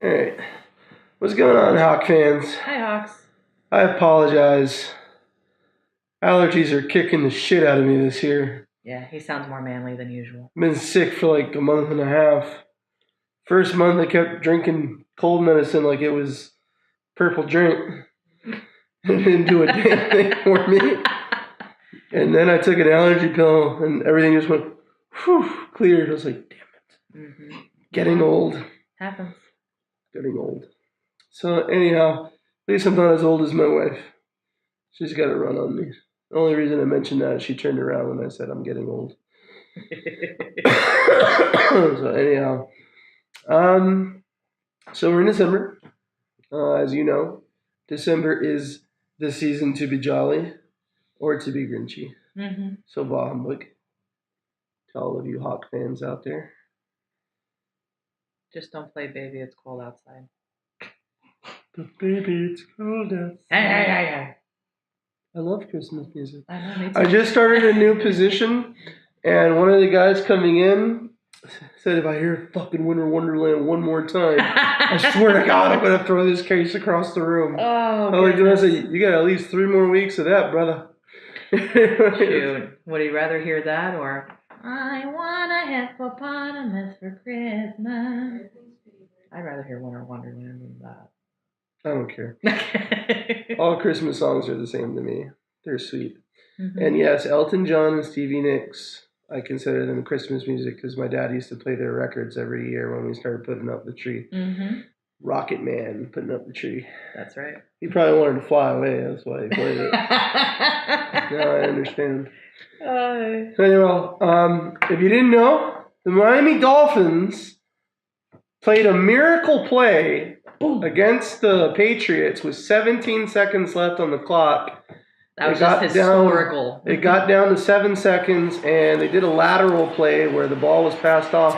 All right. What's going on, Hawk fans? Hi, Hawks. I apologize. Allergies are kicking the shit out of me this year. Yeah, he sounds more manly than usual. I've been sick for like a month and a half. First month I kept drinking cold medicine like it was purple drink. It didn't do a damn thing for me. And then I took an allergy pill and everything just went cleared. I was like, damn it. Mm-hmm. Getting old. Happens. Getting old. So anyhow, at least I'm not as old as my wife. She's got a run on me. The only reason I mentioned that is she turned around when I said I'm getting old. So anyhow, so we're in December. As you know, December is the season to be jolly or to be grinchy. Mm-hmm. So bah humbug to all of you Hawk fans out there. Just don't play Baby It's Cold Outside. But baby, it's cold outside. Hey. I love Christmas music. I know, me too. I just started a new position, and one of the guys coming in said, if I hear fucking Winter Wonderland one more time, I swear to God, I'm going to throw this case across the room. Oh, I said, you got at least 3 more weeks of that, brother. Shoot. Would he rather hear that or I want a hippopotamus for Christmas? I'd rather hear Winter Wonderland than that. I don't care. All Christmas songs are the same to me. They're sweet. Mm-hmm. And yes, Elton John and Stevie Nicks, I consider them Christmas music because my dad used to play their records every year when we started putting up the tree. Mm-hmm. Rocket Man putting up the tree. That's right. He probably wanted to fly away. That's why he played it. Now I understand. Anyway, if you didn't know, the Miami Dolphins played a miracle play against the Patriots with 17 seconds left on the clock. That was just historical. It got down to 7 seconds, and they did a lateral play where the ball was passed off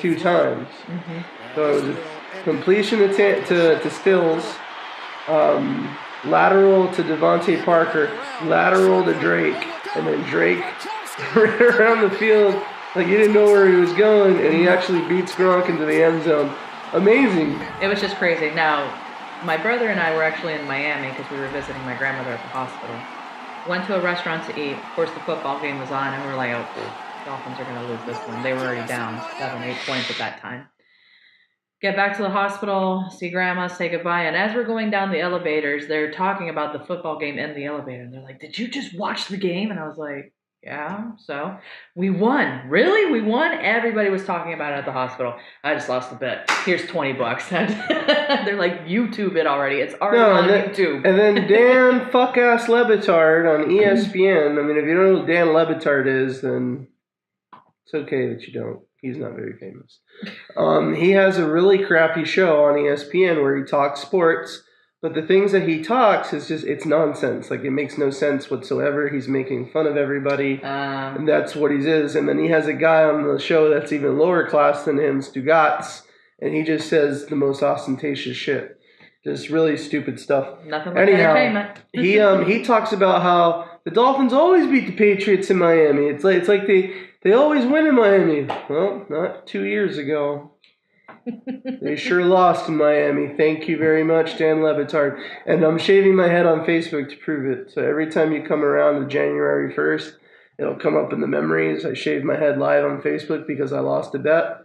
2 times. Mm-hmm. So it was a completion to Stills, lateral to Devontae Parker, lateral to Drake, and then Drake ran around the field like he didn't know where he was going, and he actually beats Gronk into the end zone. Amazing. It was just crazy. Now, my brother and I were actually in Miami because we were visiting my grandmother at the hospital. Went to a restaurant to eat. Of course, the football game was on, and we were like, oh, Dolphins are going to lose this one. They were already down 7, 8 points at that time. Get back to the hospital, see grandma, say goodbye. And as we're going down the elevators, they're talking about the football game in the elevator. And they're like, did you just watch the game? And I was like, yeah, so we won. Really? We won? Everybody was talking about it at the hospital. I just lost a bet. Here's $20. They're like, YouTube it already. It's already on YouTube. And then Dan fuck-ass Lebitard on ESPN. I mean, if you don't know who Dan Lebitard is, then it's okay that you don't. He's not very famous. He has a really crappy show on ESPN where he talks sports. But the things that he talks is just, it's nonsense. Like, it makes no sense whatsoever. He's making fun of everybody. And that's what he is. And then he has a guy on the show that's even lower class than him, Stugatz. And he just says the most ostentatious shit. Just really stupid stuff. Nothing like entertainment. he talks about how the Dolphins always beat the Patriots in Miami. It's like they always win in Miami. Well, not 2 years ago. They sure lost in Miami. Thank you very much, Dan Lebitard. And I'm shaving my head on Facebook to prove it. So every time you come around to January 1st, it'll come up in the memories. I shaved my head live on Facebook because I lost a bet.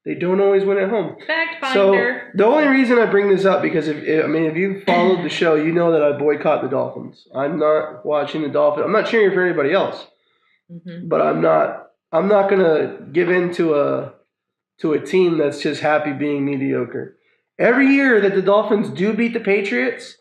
They don't always win at home. Fact finder. So the only reason I bring this up, because if you followed the show, you know that I boycott the Dolphins. I'm not watching the Dolphins. I'm not cheering for anybody else. Mm-hmm. But I'm not gonna give in to a team that's just happy being mediocre. Every year that the Dolphins do beat the Patriots,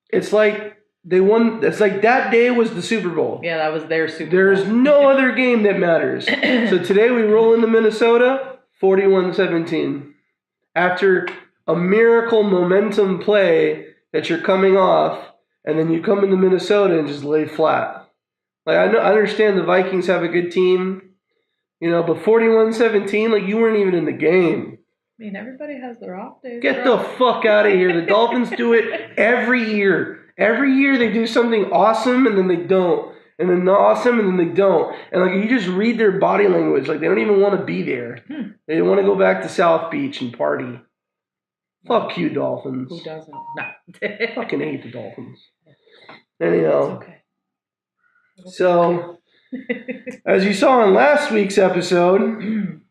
it's like they won. It's like that day was the Super Bowl. Yeah, that was their Super Bowl. There's no other game that matters. So today we roll into Minnesota, 41-17. After a miracle momentum play that you're coming off, and then you come into Minnesota and just lay flat. Like, I understand the Vikings have a good team, but 41-17, like, you weren't even in the game. I mean, everybody has their off days. Get the fuck out of here. The Dolphins do it every year. Every year they do something awesome, and then they don't. And then awesome, and then they don't. And, like, you just read their body language. Like, they don't even want to be there. They want to go back to South Beach and party. Fuck you, Dolphins. Who doesn't? No. Fucking hate the Dolphins. Anyhow. It's okay. So, as you saw in last week's episode,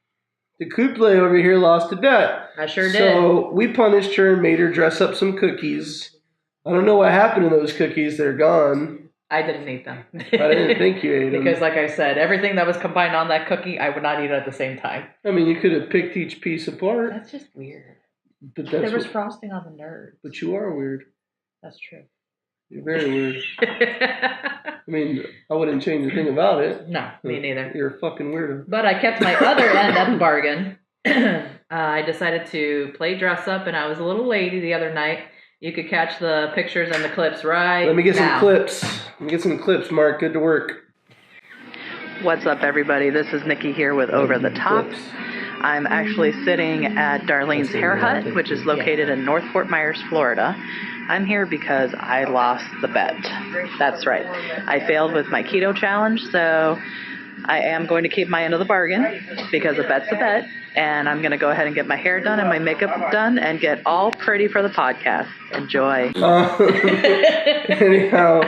the couple over here lost a bet. I sure did. So, we punished her and made her dress up some cookies. I don't know what happened to those cookies. They're gone. I didn't eat them. I didn't think you ate them. Because, like I said, everything that was combined on that cookie, I would not eat it at the same time. I mean, you could have picked each piece apart. That's just weird. But there was frosting on the nerds. But you are weird. That's true. You're very weird. I mean, I wouldn't change a thing about it. No, me neither. You're a fucking weirdo. But I kept my other end of the bargain. I decided to play dress up, and I was a little lady the other night. You could catch the pictures and the clips right Let me get now. some clips. Let me get some clips, Mark. Good to work. What's up, everybody? This is Nikki here with Over the Top. I'm actually sitting at Darlene's Hair Hut, which is located in North Fort Myers, Florida. I'm here because I lost the bet. That's right. I failed with my keto challenge, so I am going to keep my end of the bargain because a bet's a bet. And I'm going to go ahead and get my hair done and my makeup done and get all pretty for the podcast. Enjoy. Anyhow,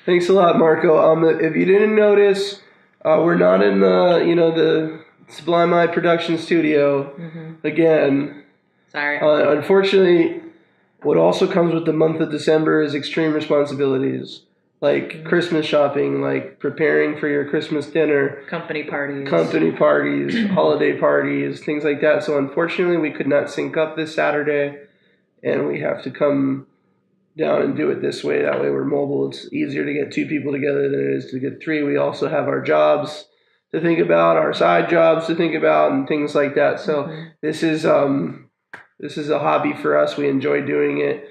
thanks a lot, Marco. If you didn't notice, we're not in the Sublime Eye production studio again. Sorry. Unfortunately, what also comes with the month of December is extreme responsibilities. Like Christmas shopping, like preparing for your Christmas dinner. Company parties, holiday parties, things like that. So unfortunately, we could not sync up this Saturday, and we have to come down and do it this way. That way we're mobile. It's easier to get two people together than it is to get three. We also have our jobs to think about, our side jobs to think about, and things like that. So this is a hobby for us. We enjoy doing it.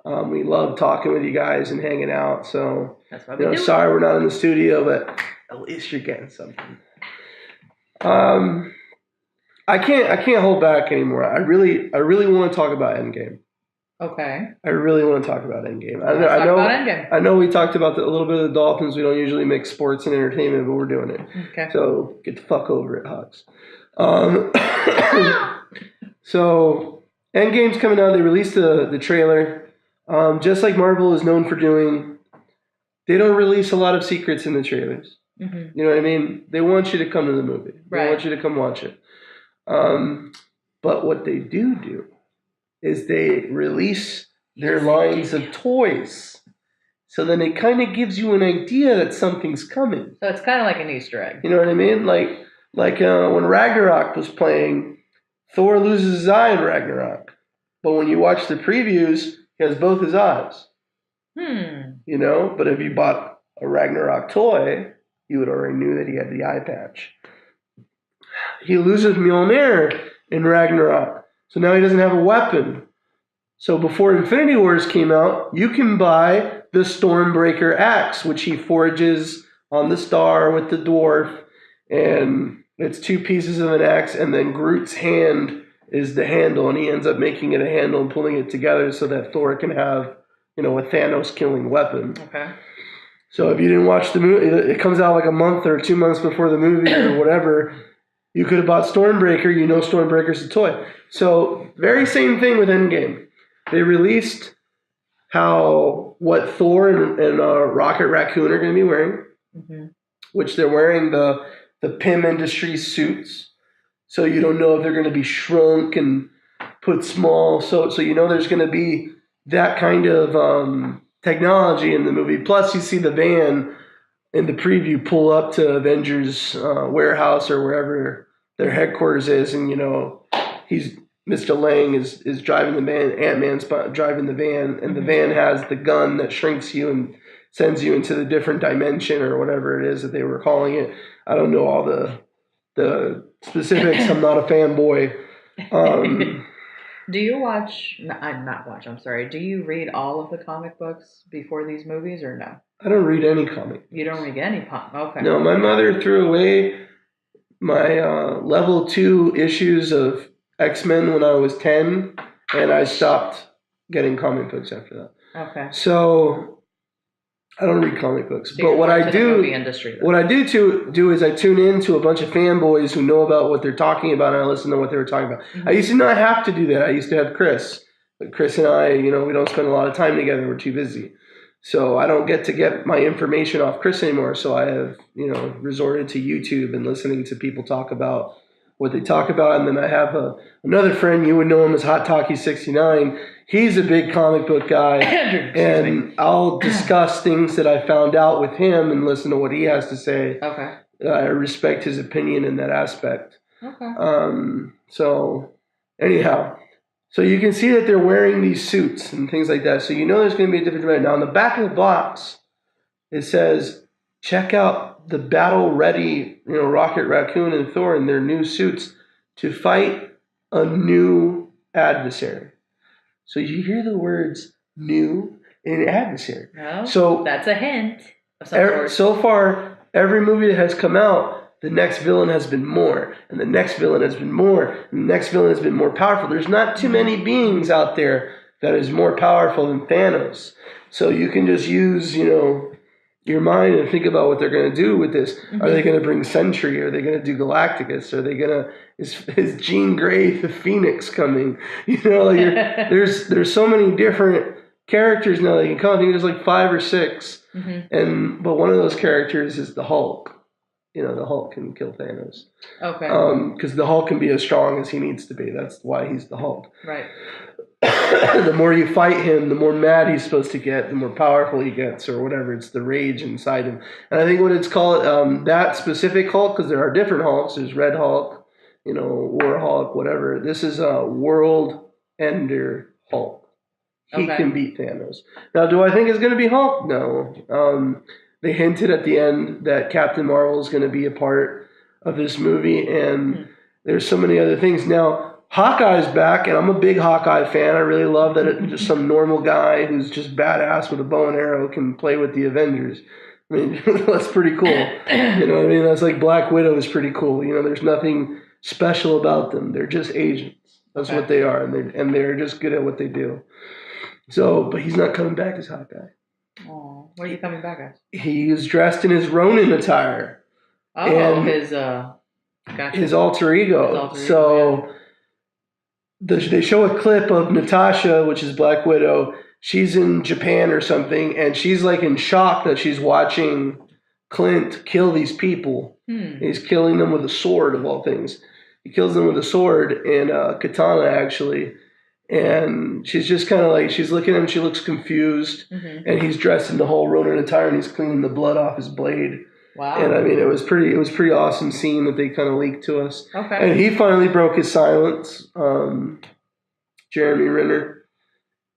We love talking with you guys and hanging out. So, that's why we do sorry we're not in the studio, but at least you're getting something. I can't hold back anymore. I really want to talk about Endgame. Okay. I really want to talk about Endgame. Let's talk about Endgame. I know we talked about a little bit of the Dolphins. We don't usually mix sports and entertainment, but we're doing it. Okay. So get the fuck over it, Hugs. So Endgame's coming out. They released the trailer. Just like Marvel is known for doing, they don't release a lot of secrets in the trailers. You know what I mean? They want you to come to the movie. They want you to come watch it. But what they do is they release their lines of toys. So then it kind of gives you an idea that something's coming. So it's kind of like an Easter egg. You know what I mean? Like when Ragnarok was playing, Thor loses his eye in Ragnarok. But when you watch the previews, he has both his eyes. You know? But if you bought a Ragnarok toy, you would already knew that he had the eye patch. He loses Mjolnir in Ragnarok. So now he doesn't have a weapon. So before Infinity Wars came out, you can buy the Stormbreaker axe, which he forges on the star with the dwarf. And it's two pieces of an axe, and then Groot's hand is the handle, and he ends up making it a handle and pulling it together so that Thor can have, a Thanos killing weapon. Okay. So if you didn't watch the movie, it comes out like a month or 2 months before the movie or whatever. You could have bought Stormbreaker. Stormbreaker's a toy. So very same thing with Endgame. They released what Thor and Rocket Raccoon are going to be wearing, which they're wearing the Pym Industries suits. So you don't know if they're going to be shrunk and put small. So there's going to be that kind of technology in the movie. Plus, you see the van in the preview pull up to Avengers warehouse or wherever their headquarters is, and Mr. Lang is driving the van. Ant-Man's driving the van, and the van has the gun that shrinks you and sends you into the different dimension or whatever it is that they were calling it. I don't know all the specifics. I'm not a fanboy. Do you watch? No, I'm not watch. I'm sorry. Do you read all of the comic books before these movies, or no? I don't read any comic. You don't read any comic. Okay. No, my mother threw away my level 2 issues of X-Men when I was 10, and I stopped getting comic books after that. Okay. So I don't read comic books, so but what I do is I tune in to a bunch of fanboys who know about what they're talking about, and I listen to what they were talking about. I used to not have to do that. I used to have Chris, But Chris and I, we don't spend a lot of time together. We're too busy. So I don't get my information off Chris anymore. So I have, resorted to YouTube and listening to people talk about what they talk about. And then I have another friend, you would know him as Hot Talkie 69. He's a big comic book guy. And I'll discuss things that I found out with him and listen to what he has to say. Okay. I respect his opinion in that aspect. Okay. So anyhow, so you can see that they're wearing these suits and things like that. So there's going to be a different demand. Now on the back of the box, it says, check out the battle ready, Rocket Raccoon and Thor in their new suits to fight a new adversary. So you hear the words new and adversary. No, so that's a hint of some sort. So far, every movie that has come out, the next villain has been more, and the next villain has been more, and the next villain has been more powerful. There's not too many beings out there that is more powerful than Thanos. So you can just use, your mind and think about what they're going to do with this. Mm-hmm. Are they going to bring Sentry? Are they going to do Galacticus? Are they going to is Jean Grey the Phoenix coming? There's so many different characters now that you can come. I think there's like 5 or 6, but one of those characters is the Hulk. The Hulk can kill Thanos. Okay. Because the Hulk can be as strong as he needs to be. That's why he's the Hulk. Right. The more you fight him, the more mad he's supposed to get, the more powerful he gets, or whatever. It's the rage inside him. And I think what it's called, that specific Hulk, because there are different Hulks. There's Red Hulk, War Hulk, whatever. This is a World Ender Hulk. He can beat Thanos. Now, do I think it's going to be Hulk? No. They hinted at the end that Captain Marvel is going to be a part of this movie, and there's so many other things. Now, Hawkeye's back, and I'm a big Hawkeye fan. I really love that just some normal guy who's just badass with a bow and arrow can play with the Avengers. I mean, that's pretty cool. You know what I mean? That's like Black Widow is pretty cool. There's nothing special about them. They're just agents. That's what they are, and they're just good at what they do. So, but he's not coming back as Hawkeye. Oh, what are you coming back as? He is dressed in his Ronin attire. Oh, and his alter ego. So they show a clip of Natasha, which is Black Widow. She's in Japan or something, and she's like in shock that she's watching Clint kill these people. He's killing them with a sword, of all things. He kills them with a sword and a katana, actually. And she's just kind of like, she's looking at him, she looks confused, and he's dressed in the whole Ronin attire, and he's cleaning the blood off his blade. Wow. And I mean, it was pretty awesome scene that they kind of leaked to us. Okay. And he finally broke his silence. Jeremy Renner,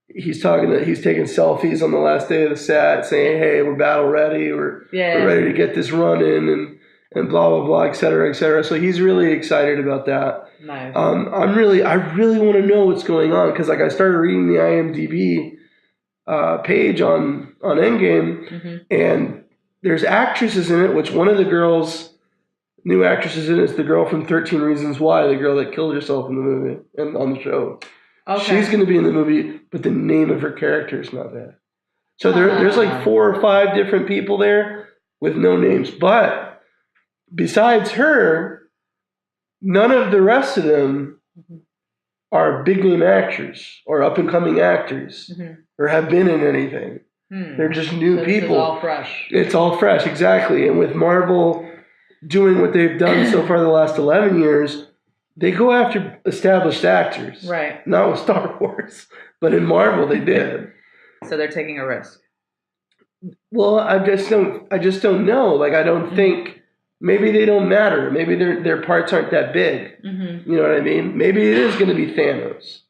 he's taking selfies on the last day of the set, saying, "Hey, we're battle ready. We're ready to get this run in," and blah blah blah, et cetera, et cetera. So he's really excited about that. Nice. I really want to know what's going on, because I started reading the IMDb page on Endgame, and there's actresses in it. Which one of the girls, new actresses in it, is the girl from 13 Reasons Why, the girl that killed herself in the movie and on the show. Okay. She's going to be in the movie, but the name of her character is not there. So there's like 4 or 5 different people there with no names. But besides her, none of the rest of them are big name actors or up and coming actors or have been in anything. They're just new people. It's all fresh. It's all fresh, exactly. And with Marvel doing what they've done so far the last 11 years, they go after established actors. Right. Not with Star Wars, but in Marvel they did. So they're taking a risk. Well, I just don't know. Like, I don't think, maybe they don't matter. Maybe their parts aren't that big. You know what I mean? Maybe it is going to be Thanos.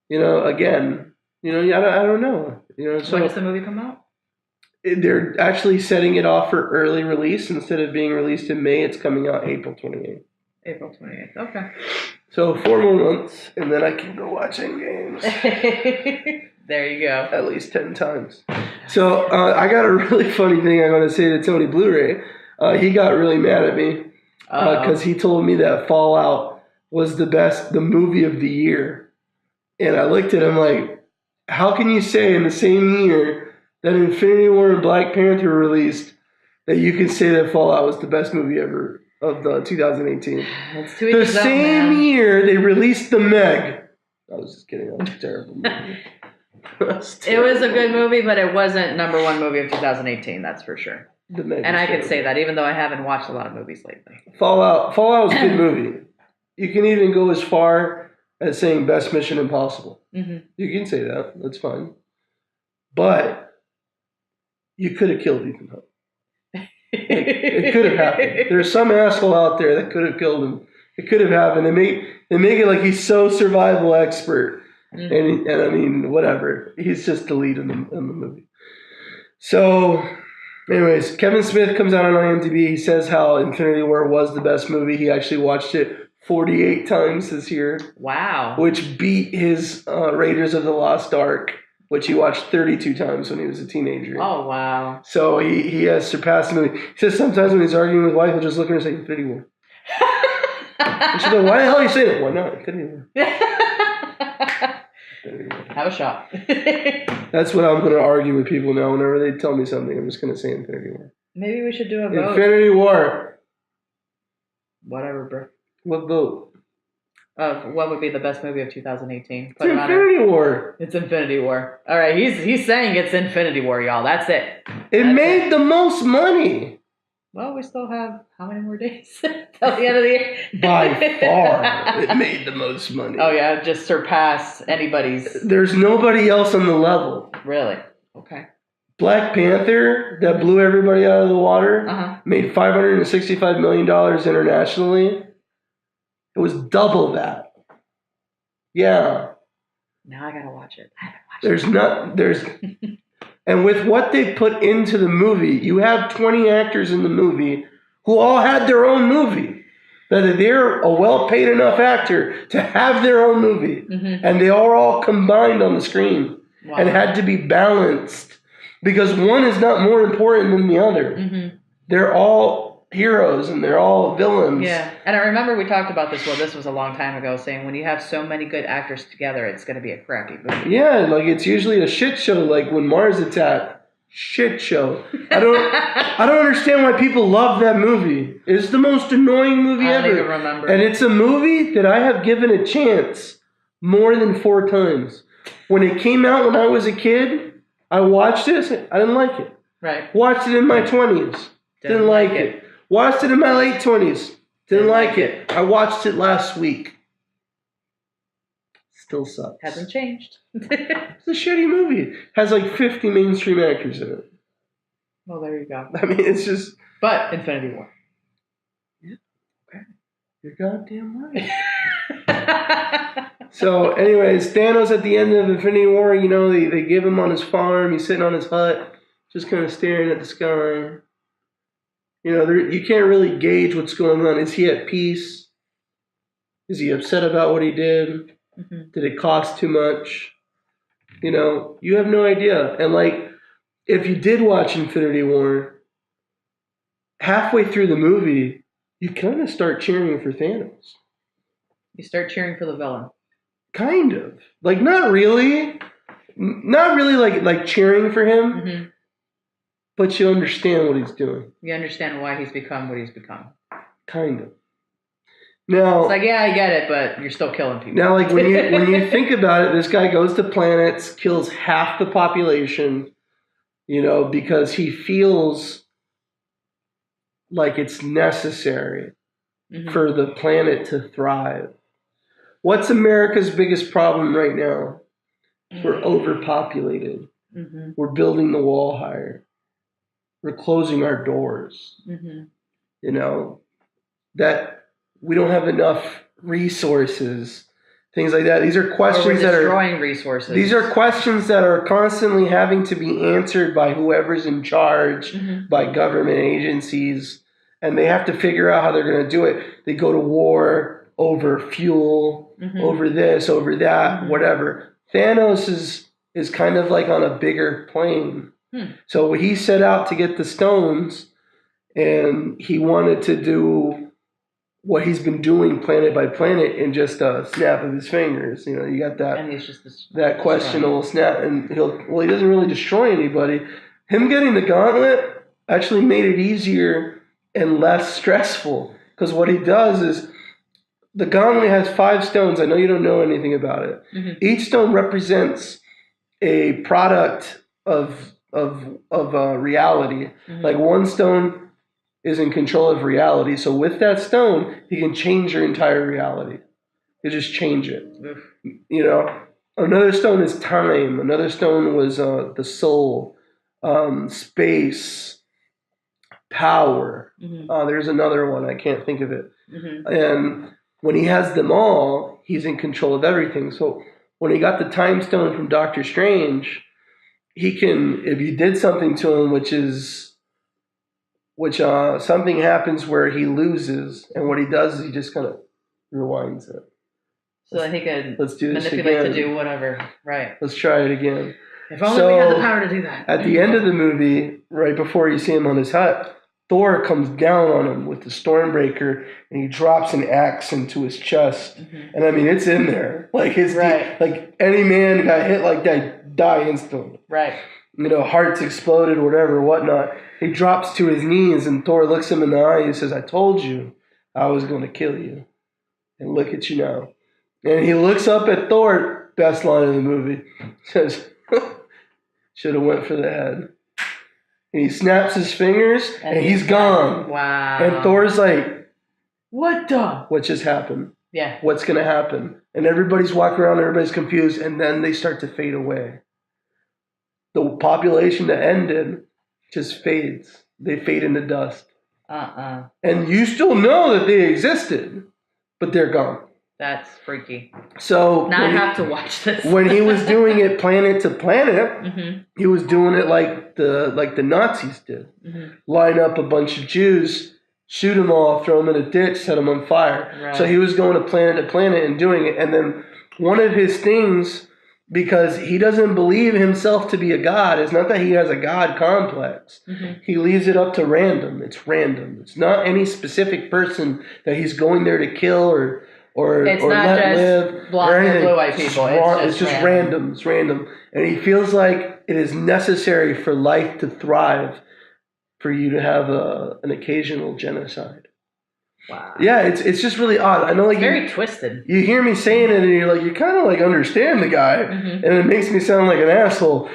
Again, I don't know. So when does the movie come out? They're actually setting it off for early release. Instead of being released in May, it's coming out April 28th. April 28th. Okay. So 4 more months, and then I can go watch Endgames. There you go. At least 10 times. So I got a really funny thing I'm going to say to Tony Blu-ray. He got really mad at me because he told me that Fallout was the movie of the year. And I looked at him like, how can you say in the same year that Infinity War and Black Panther were released that you can say that Fallout was the best movie ever of the 2018? The same year they released The Meg. I was just kidding. That was a terrible movie. It was a good movie, but it wasn't number one movie of 2018. That's for sure. And I could say that, even though I haven't watched a lot of movies lately. Fallout was a good movie. You can even go as far as saying best Mission Impossible. Mm-hmm. You can say that. That's fine. But you could have killed Ethan Hunt. It could have happened. There's some asshole out there that could have killed him. It could have happened. They make it like he's so survival expert. Mm-hmm. And I mean, whatever. He's just the lead in the movie. So, anyways, Kevin Smith comes out on IMDb. He says how Infinity War was the best movie. He actually watched it 48 times this year. Wow. Which beat his Raiders of the Lost Ark, which he watched 32 times when he was a teenager. Oh, wow. So he has surpassed the movie. He says sometimes when he's arguing with his wife, he'll just look at her and say, Infinity War. And she'll go, why the hell are you saying it? Why not? Infinity War. Have a shot. That's what I'm going to argue with people now. Whenever they tell me something, I'm just going to say Infinity War. Maybe we should do a vote. Infinity War. Whatever, bro. What vote? What would be the best movie of 2018? It's Infinity War. It's Infinity War. All right, he's saying it's Infinity War, y'all. That's it. It made the most money. Well, we still have how many more days till the end of the year? By far, it made the most money. Oh yeah, just surpassed anybody's. There's nobody else on the level. Really? Okay. Black Panther, that blew everybody out of the water, made $565 million internationally. It was double that. Yeah. Now I gotta watch it. I haven't watched it. And with what they put into the movie, you have 20 actors in the movie who all had their own movie. That they're a well-paid enough actor to have their own movie. Mm-hmm. And they are all combined on the screen. Wow. And had to be balanced. Because one is not more important than the other. Mm-hmm. They're all heroes and they're all villains. Yeah. And I remember we talked about this, this was a long time ago, saying when you have so many good actors together, it's going to be a crappy movie. Yeah, like it's usually a shit show, like when Mars Attack. Shit show. I don't understand why people love that movie. It's the most annoying movie ever. I don't even remember. And it's a movie that I have given a chance more than 4 times. When it came out when I was a kid, I watched it. I didn't like it. Right. Watched it in my 20s. Didn't like it. Watched it in my late 20s. Didn't like it. I watched it last week. Still sucks. Hasn't changed. It's a shitty movie. Has like 50 mainstream actors in it. Well, there you go. I mean, it's just... But Infinity War. Yeah. Okay. You're goddamn right. So, anyways, Thanos at the end of Infinity War, you know, they give him on his farm. He's sitting on his hut, just kind of staring at the sky. You know, you can't really gauge what's going on. Is he at peace? Is he upset about what he did? Mm-hmm. Did it cost too much? You know, you have no idea. And like, if you did watch Infinity War, halfway through the movie, you kind of start cheering for Thanos. You start cheering for the villain. Kind of. Like, not really. Not really like cheering for him. Mm-hmm. But you understand what he's doing. You understand why he's become what he's become. Kind of. Now, it's like, yeah, I get it, but you're still killing people. Now, like when you think about it, this guy goes to planets, kills half the population, you know, because he feels like it's necessary for the planet to thrive. What's America's biggest problem right now? We're overpopulated. Mm-hmm. We're building the wall higher. We're closing our doors. Mm-hmm. You know, that we don't have enough resources, things like that. These are questions that are destroying resources. These are questions that are constantly having to be answered by whoever's in charge, by government agencies, and they have to figure out how they're going to do it. They go to war over fuel, over this, over that, whatever. Thanos is kind of like on a bigger plane. So he set out to get the stones, and he wanted to do what he's been doing planet by planet in just a snap of his fingers. You know, you got that, and he's just that questionable snap, and he doesn't really destroy anybody. Him getting the gauntlet actually made it easier and less stressful, because what he does is the gauntlet has 5 stones. I know you don't know anything about it. Mm-hmm. Each stone represents a product of reality. Mm-hmm. Like one stone is in control of reality. So with that stone, he can change your entire reality. You just change it. Oof. You know, another stone is time. Another stone was the soul, space, power. Mm-hmm. There's another one. I can't think of it. Mm-hmm. And when he has them all, he's in control of everything. So when he got the time stone from Doctor Strange, he can, if you did something to him, which something happens where he loses, and what he does is he just kind of rewinds it. So that he could Let's do this manipulate again. to do whatever. Right. Let's try it again. If only we had the power to do that. At the end of the movie, right before you see him on his hut, Thor comes down on him with the Stormbreaker, and he drops an axe into his chest. Mm-hmm. And I mean, it's in there. Like Right. like any man got hit like that, die instantly. Right. You know, hearts exploded, whatever, whatnot. He drops to his knees, and Thor looks him in the eye and says, "I told you I was going to kill you. And look at you now." And he looks up at Thor, best line of the movie, says, "Should have went for the head." And he snaps his fingers, and he's gone. Wow. And Thor's like, what the? what just happened? Yeah. What's going to happen? And everybody's walking around, everybody's confused, and then they start to fade away. The population that ended just fades. They fade into dust. And you still know that they existed, but they're gone. That's freaky. So now I have to watch this. When he was doing it planet to planet, mm-hmm. he was doing it like the Nazis did. Mm-hmm. Line up a bunch of Jews, shoot them all, throw them in a ditch, set them on fire. Right. So he was going to planet and doing it. And then one of his things, because he doesn't believe himself to be a god, it's not that he has a god complex. Mm-hmm. He leaves it up to random. It's random. It's not any specific person that he's going there to kill or it's or not let just live blonde or and anything. blue-eyed people. It's just random. It's random. And he feels like it is necessary for life to thrive for you to have an occasional genocide. Wow. Yeah, it's just really odd. I know, like, very twisted. You hear me saying it, and you're like, you kind of like understand the guy, mm-hmm. and it makes me sound like an asshole.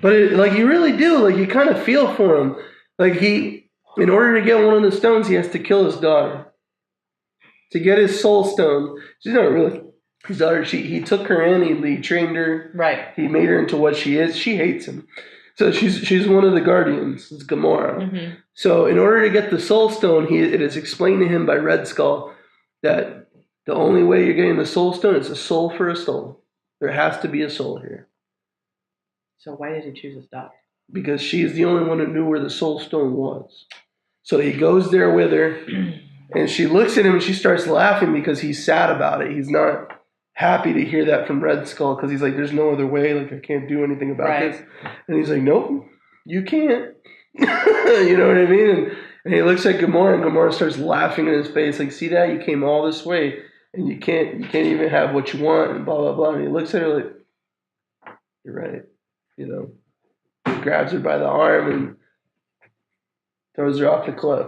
But like you really do. Like you kind of feel for him. Like in order to get one of the stones, he has to kill his daughter. To get his soul stone, she's not really his daughter. He took her in. He trained her. Right. He made her into what she is. She hates him. So she's one of the guardians. It's Gamora. Mm-hmm. So in order to get the soul stone, it is explained to him by Red Skull that the only way you're getting the soul stone is a soul for a soul. There has to be a soul here. So why did he choose his daughter? Because she's the only one who knew where the soul stone was. So he goes there with her. And she looks at him and she starts laughing because he's sad about it. He's not happy to hear that from Red Skull because he's like, there's no other way. Like, I can't do anything about this. And he's like, nope, you can't. You know what I mean? And he looks at Gamora, and Gamora starts laughing in his face. Like, see that? You came all this way and you can't even have what you want and blah, blah, blah. And he looks at her like, you're right. You know, he grabs her by the arm and throws her off the cliff.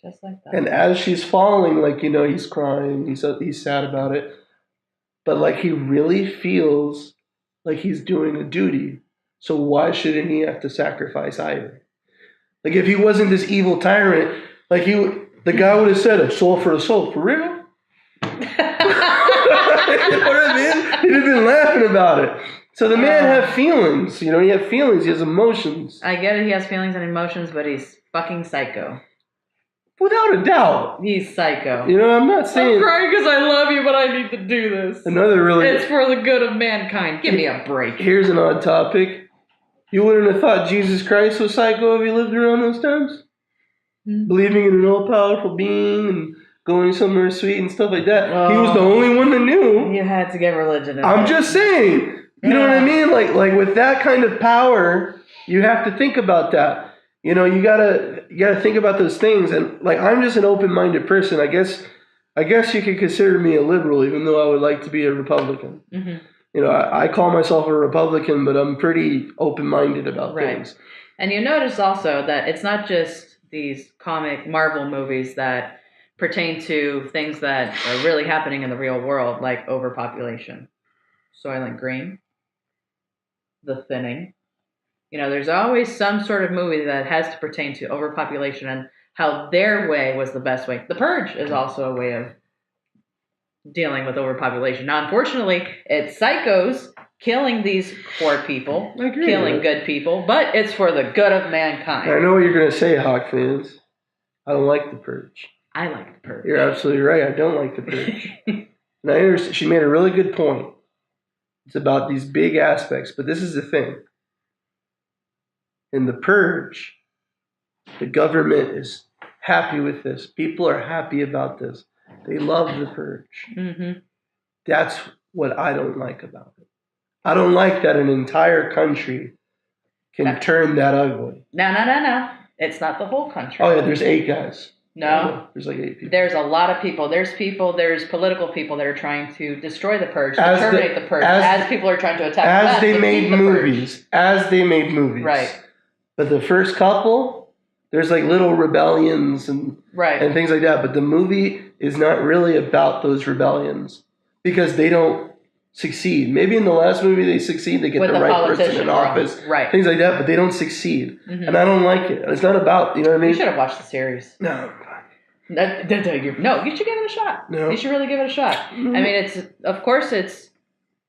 Just like that. And as she's falling, like, you know, he's crying. He's sad about it. But, like, he really feels like he's doing a duty. So why shouldn't he have to sacrifice either? Like, if he wasn't this evil tyrant, like, the guy would have said, a soul for a soul. For real? You know what I mean? He'd have been laughing about it. So the man had feelings. You know, he had feelings. He has emotions. I get it. He has feelings and emotions, but he's fucking psycho. Without a doubt. He's psycho. You know, I'm not saying... I'm crying because I love you, but I need to do this. It's for the good of mankind. Give me a break. Here's an odd topic. You wouldn't have thought Jesus Christ was psycho if he lived around those times? Mm-hmm. Believing in an all-powerful being and going somewhere sweet and stuff like that. He was the only one that knew. You had to get religion in I'm just saying. You know what I mean? Like with that kind of power, you have to think about that. You know, you gotta think about those things. And like, I'm just an open-minded person. I guess you could consider me a liberal, even though I would like to be a Republican. Mm-hmm. You know, I call myself a Republican, but I'm pretty open-minded about things. And you notice also that it's not just these comic Marvel movies that pertain to things that are really happening in the real world, like overpopulation, Soylent Green, The Thinning. There's always some sort of movie that has to pertain to overpopulation and how their way was the best way. The Purge is also a way of dealing with overpopulation. Now, unfortunately, it's psychos killing these poor people, killing good people, but it's for the good of mankind. I know what you're going to say, Hawk fans. I don't like The Purge. I like The Purge. You're absolutely right. I don't like The Purge. And I understand. She made a really good point. It's about these big aspects, but this is the thing. In The Purge, the government is happy with this. People are happy about this. They love The Purge. Mm-hmm. That's what I don't like about it. I don't like that an entire country can turn that ugly. No. It's not the whole country. Oh, yeah, there's 8 guys. No. There's like 8 people. There's a lot of people. There's political people that are trying to destroy the Purge, to terminate the Purge, as people are trying to attack As they made movies. Right. But the first couple, there's like little rebellions and things like that. But the movie is not really about those rebellions because they don't succeed. Maybe in the last movie they succeed. They get the right person in office. Right. Things like that. But they don't succeed. Mm-hmm. And I don't like it. It's not about, you know what I mean? You should have watched the series. No. No, you should give it a shot. No. You should really give it a shot. Mm-hmm. I mean,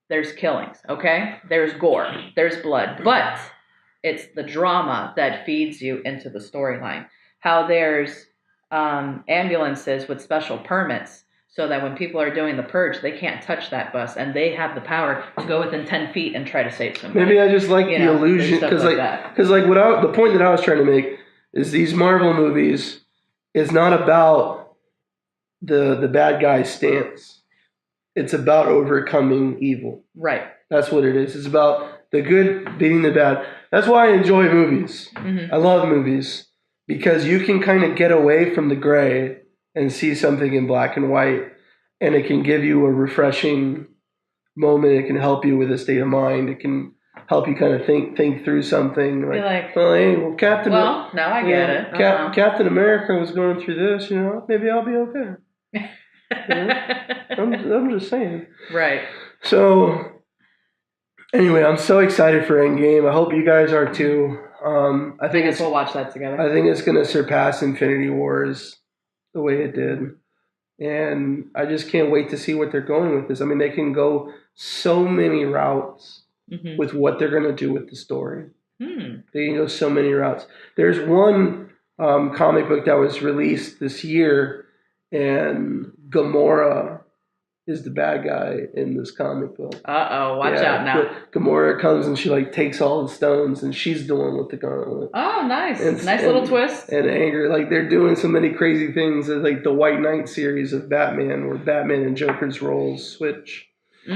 there's killings, okay? There's gore. There's blood. But it's the drama that feeds you into the storyline. How there's ambulances with special permits so that when people are doing the Purge, they can't touch that bus and they have the power to go within 10 feet and try to save somebody. Maybe I just like the illusion because the point that I was trying to make is these Marvel movies is not about the bad guy's stance. It's about overcoming evil. Right. That's what it is. It's about the good beating the bad. That's why I enjoy movies. Mm-hmm. I love movies because you can kind of get away from the gray and see something in black and white, and it can give you a refreshing moment. It can help you with a state of mind. It can help you kind of think through something. Captain. Well, now I get it. Captain America was going through this. Maybe I'll be okay. I'm just saying. Right. So, anyway, I'm so excited for Endgame. I hope you guys are too. I think we'll watch that together. I think it's going to surpass Infinity Wars the way it did. And I just can't wait to see what they're going with this. I mean, they can go so many routes with what they're going to do with the story. They can go so many routes. There's one comic book that was released this year, and Gamora is the bad guy in this comic book. Watch out now. Gamora comes and she takes all the stones and she's the one with the gauntlet. Oh, nice. Nice little twist. And anger. They're doing so many crazy things. It's like the White Knight series of Batman where Batman and Joker's roles switch. I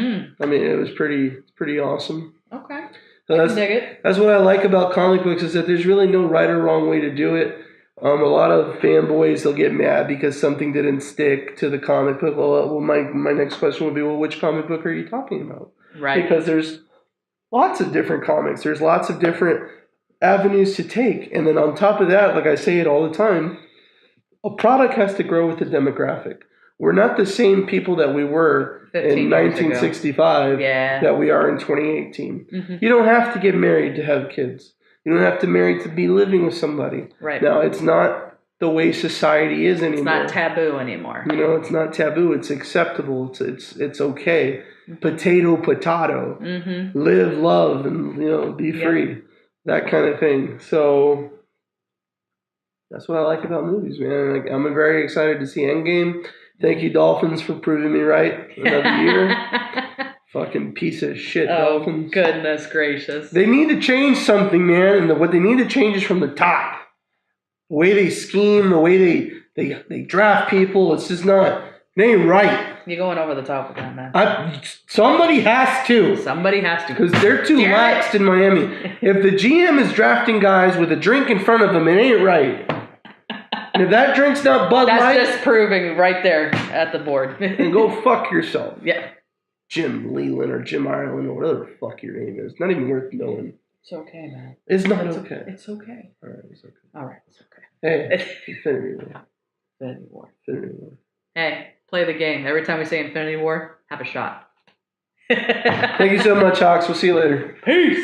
mean, it was pretty awesome. Okay. So that's what I like about comic books is that there's really no right or wrong way to do it. A lot of fanboys, they'll get mad because something didn't stick to the comic book. Well, my next question would be, well, which comic book are you talking about? Right. Because there's lots of different comics. There's lots of different avenues to take. And then on top of that, like I say it all the time, a product has to grow with the demographic. We're not the same people that we were in 1965 that we are in 2018. Mm-hmm. You don't have to get married to have kids. You don't have to marry to be living with somebody. Right. Now, it's not the way society is anymore. It's not taboo anymore. It's not taboo. It's acceptable. It's okay. Mm-hmm. Potato. Mm-hmm. Live, love, and be free. That kind of thing. So that's what I like about movies, man. I'm very excited to see Endgame. Thank you, Dolphins, for proving me right another year. Fucking piece of shit, Dolphins. Goodness gracious. They need to change something, man. And what they need to change is from the top. The way they scheme, the way they draft people, it's just not, it ain't right. You're going over the top with that, man. Somebody has to. Somebody has to. Because they're too lax in Miami. If the GM is drafting guys with a drink in front of them, it ain't right. And if that drink's not Bud Light... That's just proving right there at the board. Then go fuck yourself. Yeah. Jim Leland or Jim Ireland or whatever the fuck your name is. Not even worth knowing. It's okay, man. It's not okay. It's okay. All right, it's okay. All right, it's okay. Hey, Infinity War. Infinity War. Infinity War. Hey, play the game. Every time we say Infinity War, have a shot. Thank you so much, Hawks. We'll see you later. Peace.